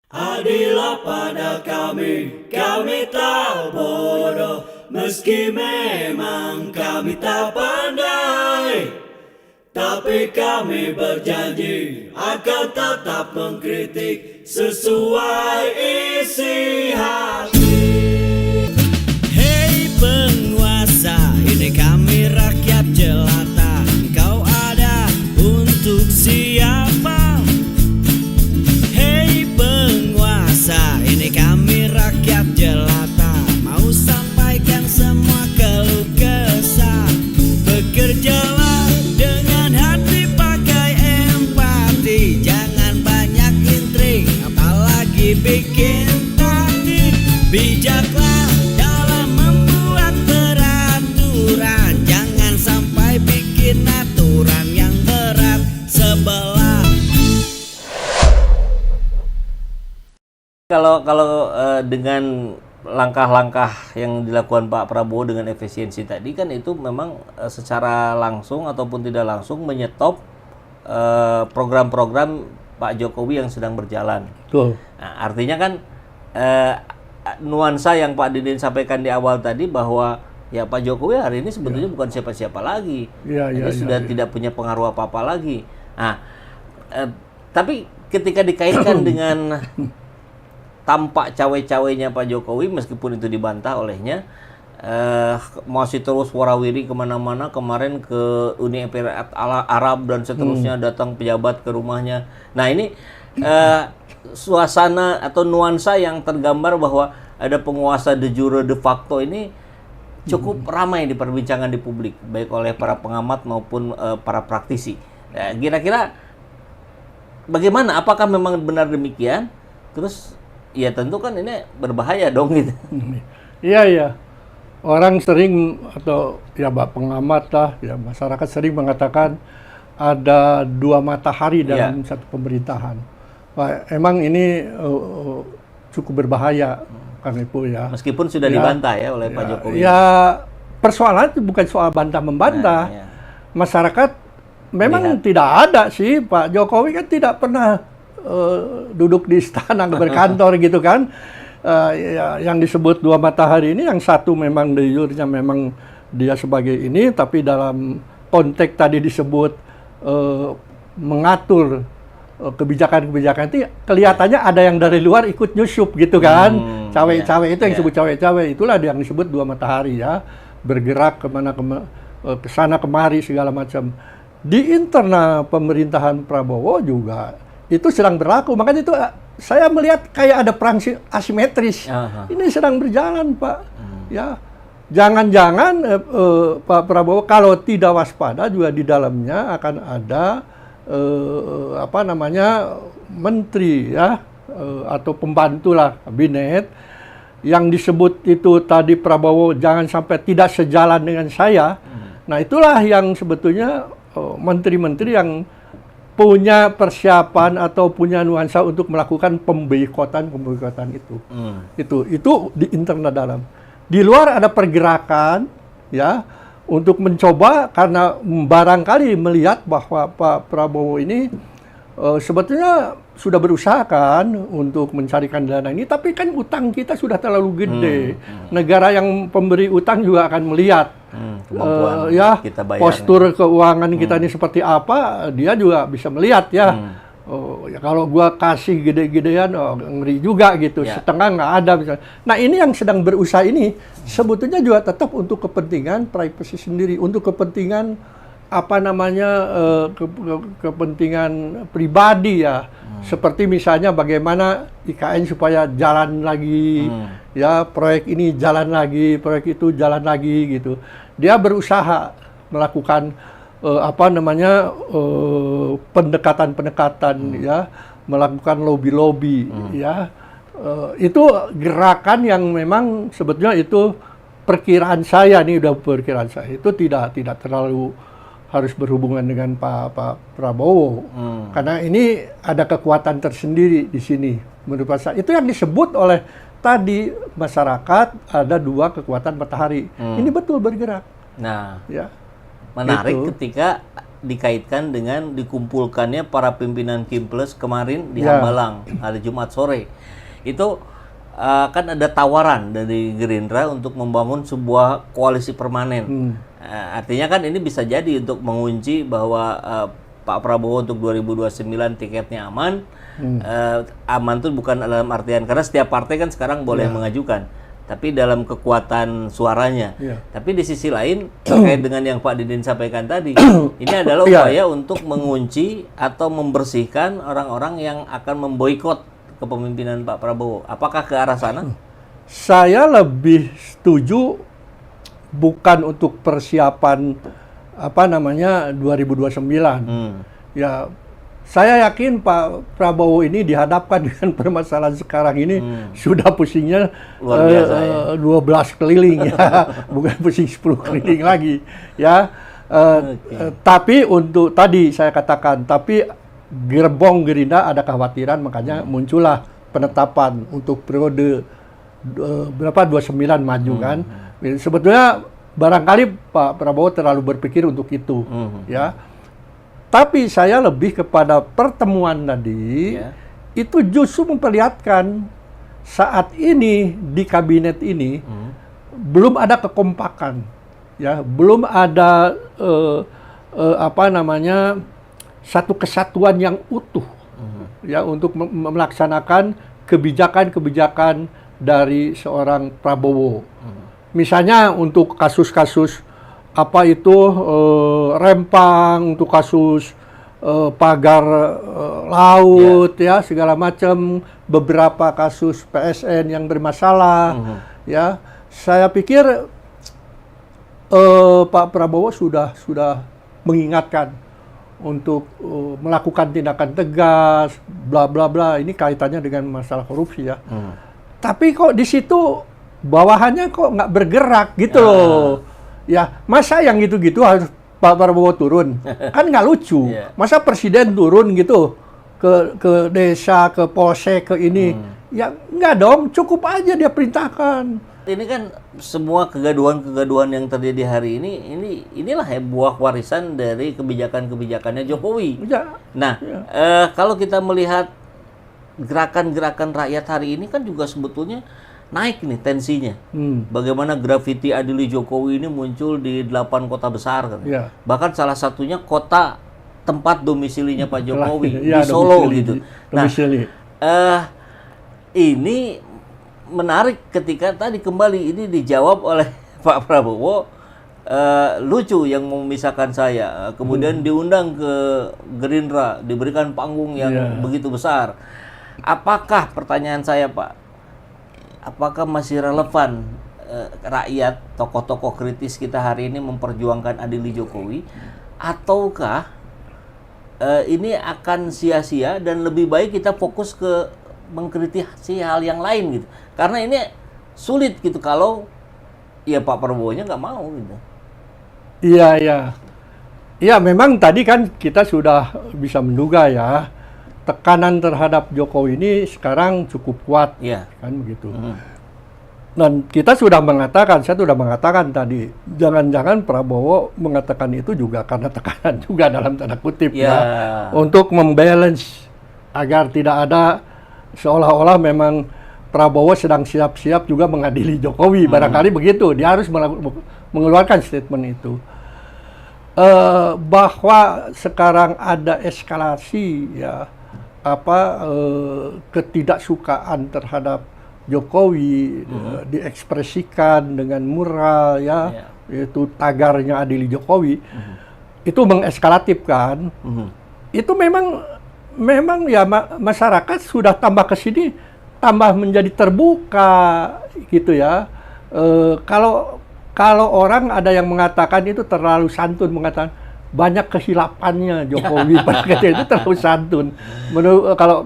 Adilah pada kami tak bodoh, meski memang kami tak pandai. Tapi kami berjanji akan tetap mengkritik sesuai isi hati. Hei penguasa, ini kami rakyat jelata. Engkau ada untuk siapa? Hei penguasa, ini kami rakyat jelata. Mau sampaikan semua keluh kesah. Bekerjalah dengan hati, pakai empati. Jangan banyak intrik, apalagi bikin taktik. Bijaklah dalam membuat peraturan. Jangan sampai bikin aturan yang berat sebelah. Kalau dengan langkah-langkah yang dilakukan Pak Prabowo dengan efisiensi tadi kan itu memang secara langsung ataupun tidak langsung menyetop program-program Pak Jokowi yang sedang berjalan. Betul. Nah, artinya kan nuansa yang Pak Didin sampaikan di awal tadi bahwa ya Pak Jokowi hari ini sebetulnya bukan siapa-siapa lagi. Dia sudah tidak punya pengaruh apa-apa lagi. Nah, tapi ketika dikaitkan dengan tampak cawe-cawenya Pak Jokowi, meskipun itu dibantah olehnya, masih terus warawiri kemana-mana. Kemarin ke Uni Emirat Arab dan seterusnya, datang pejabat ke rumahnya. Nah ini suasana atau nuansa yang tergambar bahwa ada penguasa de jure de facto ini cukup ramai diperbincangkan di publik, baik oleh para pengamat maupun para praktisi. Kira-kira bagaimana? Apakah memang benar demikian? Terus ya tentu kan ini berbahaya dong gitu. Iya. Orang sering atau ya pengamat lah, ya masyarakat sering mengatakan ada dua matahari dalam satu pemerintahan. Wah, emang ini cukup berbahaya karena itu ya. Meskipun sudah dibantah ya oleh Pak Jokowi. Ya persoalan itu bukan soal bantah-membantah. Masyarakat memang tidak ada sih, Pak Jokowi kan tidak pernah duduk di istana berkantor gitu kan. Yang disebut dua matahari ini, yang satu memang de jure-nya memang dia sebagai ini, tapi dalam konteks tadi disebut mengatur kebijakan-kebijakan itu kelihatannya ada yang dari luar ikut nyusup gitu kan. Cawe-cawe itu yang disebut cawe-cawe, itulah yang disebut dua matahari ya, bergerak ke sana kemari segala macam. Di internal pemerintahan Prabowo juga itu sedang berlaku, makanya itu saya melihat kayak ada perang asimetris. Ini sedang berjalan, Pak. Ya, jangan-jangan Pak Prabowo kalau tidak waspada juga di dalamnya akan ada menteri ya atau pembantu lah kabinet yang disebut itu tadi Prabowo jangan sampai tidak sejalan dengan saya. Nah, itulah yang sebetulnya menteri-menteri yang punya persiapan atau punya nuansa untuk melakukan pemboikotan itu. Itu di internal dalam. Di luar ada pergerakan ya untuk mencoba, karena barangkali melihat bahwa Pak Prabowo ini sebetulnya sudah berusaha kan untuk mencarikan dana ini, tapi kan utang kita sudah terlalu gede. Negara yang pemberi utang juga akan melihat kita postur keuangan kita ini seperti apa, dia juga bisa melihat ya. Ya kalau gua kasih gede-gedean, ngeri juga gitu. Setengah nggak ada misalnya. Nah ini yang sedang berusaha ini sebetulnya juga tetap untuk kepentingan privasi sendiri, untuk kepentingan kepentingan pribadi ya. Seperti misalnya bagaimana IKN supaya jalan lagi, ya proyek ini jalan lagi, proyek itu jalan lagi gitu. Dia berusaha melakukan pendekatan-pendekatan ya, melakukan lobby-lobby ya. Itu gerakan yang memang sebetulnya itu perkiraan saya itu tidak terlalu harus berhubungan dengan Pak Prabowo. Karena ini ada kekuatan tersendiri di sini menurut saya. Itu yang disebut oleh tadi masyarakat ada dua kekuatan matahari. Ini betul bergerak. Nah, ya. menarik ketika dikaitkan dengan dikumpulkannya para pimpinan Kimples kemarin di Hambalang hari Jumat sore. Itu kan ada tawaran dari Gerindra untuk membangun sebuah koalisi permanen. Artinya kan ini bisa jadi untuk mengunci bahwa Pak Prabowo untuk 2029 tiketnya aman. Aman tuh bukan dalam artian karena setiap partai kan sekarang boleh mengajukan, tapi dalam kekuatan suaranya. Tapi di sisi lain terkait dengan yang Pak Didin sampaikan tadi, ini adalah upaya untuk mengunci atau membersihkan orang-orang yang akan memboikot kepemimpinan Pak Prabowo. Apakah ke arah sana? Saya lebih setuju bukan untuk persiapan 2029. Ya, saya yakin Pak Prabowo ini dihadapkan dengan permasalahan sekarang ini sudah pusingnya luar biasa, 12 keliling ya, bukan pusing 10 keliling lagi ya. Tapi untuk tadi saya katakan, tapi gerbong Gerindra ada kekhawatiran, makanya muncullah penetapan untuk periode 29 maju kan. Sebetulnya barangkali Pak Prabowo terlalu berpikir untuk itu ya. Tapi saya lebih kepada pertemuan tadi itu justru memperlihatkan saat ini di kabinet ini belum ada kekompakan ya, belum ada satu kesatuan yang utuh ya untuk melaksanakan kebijakan-kebijakan dari seorang Prabowo. Misalnya untuk kasus-kasus rempang, untuk kasus pagar laut ya segala macam, beberapa kasus PSN yang bermasalah ya. Saya pikir Pak Prabowo sudah mengingatkan untuk melakukan tindakan tegas, bla bla bla. Ini kaitannya dengan masalah korupsi ya. Tapi kok di situ bawahannya kok nggak bergerak gitu loh. Ya, masa yang gitu-gitu harus Pak Prabowo turun? Kan nggak lucu. Masa presiden turun gitu ke desa, ke polsek, ke ini? Ya nggak dong, cukup aja dia perintahkan. Ini kan semua kegaduhan-kegaduhan yang terjadi hari ini, inilah buah warisan dari kebijakan-kebijakannya Jokowi. Nah, kalau kita melihat gerakan-gerakan rakyat hari ini kan juga sebetulnya naik nih tensinya. Bagaimana grafiti Adili Jokowi ini muncul di 8 kota besar kan. Bahkan salah satunya kota tempat domisilinya Pak Jokowi di Solo gitu. Nah, ini menarik ketika tadi kembali ini dijawab oleh Pak Prabowo, lucu yang memisahkan saya, kemudian diundang ke Gerindra, diberikan panggung yang begitu besar. Apakah, pertanyaan saya Pak, apakah masih relevan rakyat, tokoh-tokoh kritis kita hari ini memperjuangkan Adili Jokowi, ataukah ini akan sia-sia dan lebih baik kita fokus ke mengkritisi hal yang lain gitu? Karena ini sulit gitu kalau ya Pak Prabowo-nya nggak mau gitu. Iya, memang tadi kan kita sudah bisa menduga ya, tekanan terhadap Jokowi ini sekarang cukup kuat, kan begitu. Dan kita sudah mengatakan, saya sudah mengatakan tadi, jangan-jangan Prabowo mengatakan itu juga karena tekanan juga dalam tanda kutip ya, untuk membalance agar tidak ada seolah-olah memang Prabowo sedang siap-siap juga mengadili Jokowi, barangkali begitu. Dia harus mengeluarkan statement itu. Bahwa sekarang ada eskalasi ya, ketidaksukaan terhadap Jokowi diekspresikan dengan mural ya, yaitu tagarnya Adili Jokowi, itu mengeskalatif kan. Itu memang ya masyarakat sudah tambah ke sini, tambah menjadi terbuka gitu ya. Kalau orang ada yang mengatakan itu terlalu santun, mengatakan banyak kehilapannya Jokowi, pada itu terlalu santun.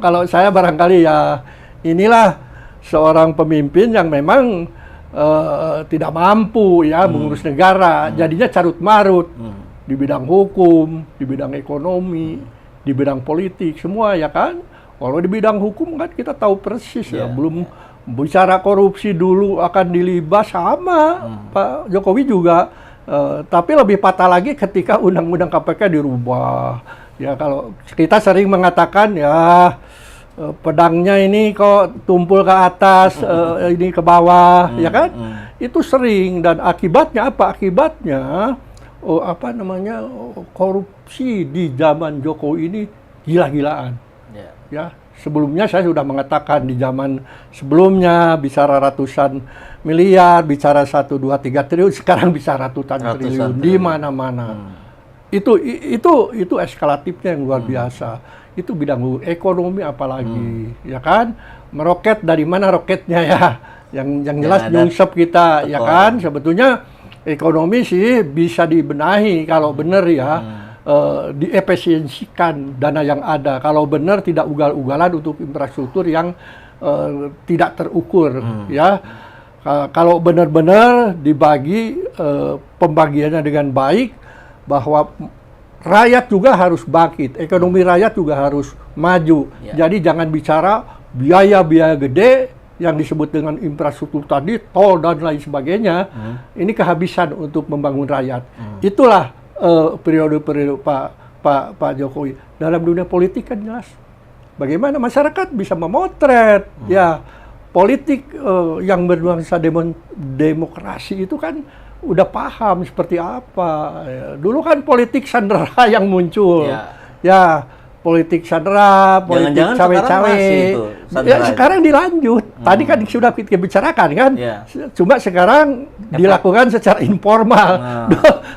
Kalau saya barangkali ya, inilah seorang pemimpin yang memang tidak mampu ya mengurus negara, jadinya carut marut di bidang hukum, di bidang ekonomi, di bidang politik semua ya kan. Kalau di bidang hukum kan kita tahu persis ya, belum bicara korupsi dulu akan dilibas sama Pak Jokowi juga Tapi lebih patah lagi ketika undang-undang KPK dirubah. Ya kalau kita sering mengatakan ya pedangnya ini kok tumpul ke atas, ini ke bawah, ya kan? Itu sering dan akibatnya apa? Akibatnya korupsi di zaman Jokowi ini gila-gilaan. Ya, sebelumnya saya sudah mengatakan di zaman sebelumnya bicara ratusan miliar, bicara 1, 2, 3 triliun, sekarang bisa ratusan triliun di mana-mana. Itu eskalatifnya yang luar biasa. Itu bidang ekonomi apalagi, ya kan? Meroket dari mana roketnya ya? Yang jelas nyungsep kita, ya kan? Sebetulnya ekonomi sih bisa dibenahi kalau benar ya. Diefisiensikan dana yang ada. Kalau benar tidak ugal-ugalan untuk infrastruktur yang tidak terukur, ya. Kalau benar-benar dibagi pembagiannya dengan baik, bahwa rakyat juga harus bangkit, ekonomi rakyat juga harus maju. Jadi jangan bicara biaya-biaya gede yang disebut dengan infrastruktur tadi, tol dan lain sebagainya. Ini kehabisan untuk membangun rakyat. Itulah periode-periode Pak Jokowi. Dalam dunia politik kan jelas bagaimana masyarakat bisa memotret ya politik yang bernuansa demokrasi itu kan udah paham seperti apa. Ya, dulu kan politik sandera yang muncul. Ya, politik sandera, politik cawe-cawe. Ya, sekarang dilanjut. Tadi kan sudah kita bicarakan kan. Cuma sekarang dilakukan secara informal.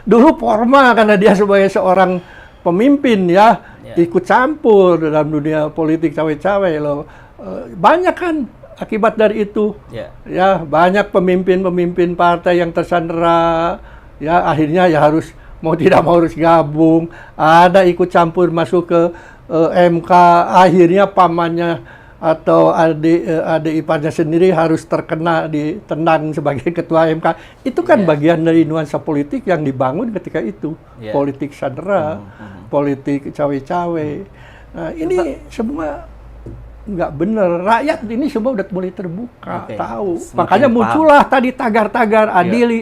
Dulu formal karena dia sebagai seorang pemimpin ya, ikut campur dalam dunia politik cawe-cawe loh. Banyak kan akibat dari itu. Ya, banyak pemimpin-pemimpin partai yang tersandera ya, akhirnya ya harus mau tidak mau harus gabung. Ada ikut campur masuk ke MK, akhirnya pamannya atau adik iparnya sendiri harus terkena ditendang sebagai ketua MK. Itu kan bagian dari nuansa politik yang dibangun ketika itu. Politik sandera, politik cawe-cawe. Nah, ini semua nggak benar. Rakyat ini semua udah mulai terbuka, tahu. Makanya muncullah tadi tagar-tagar adili.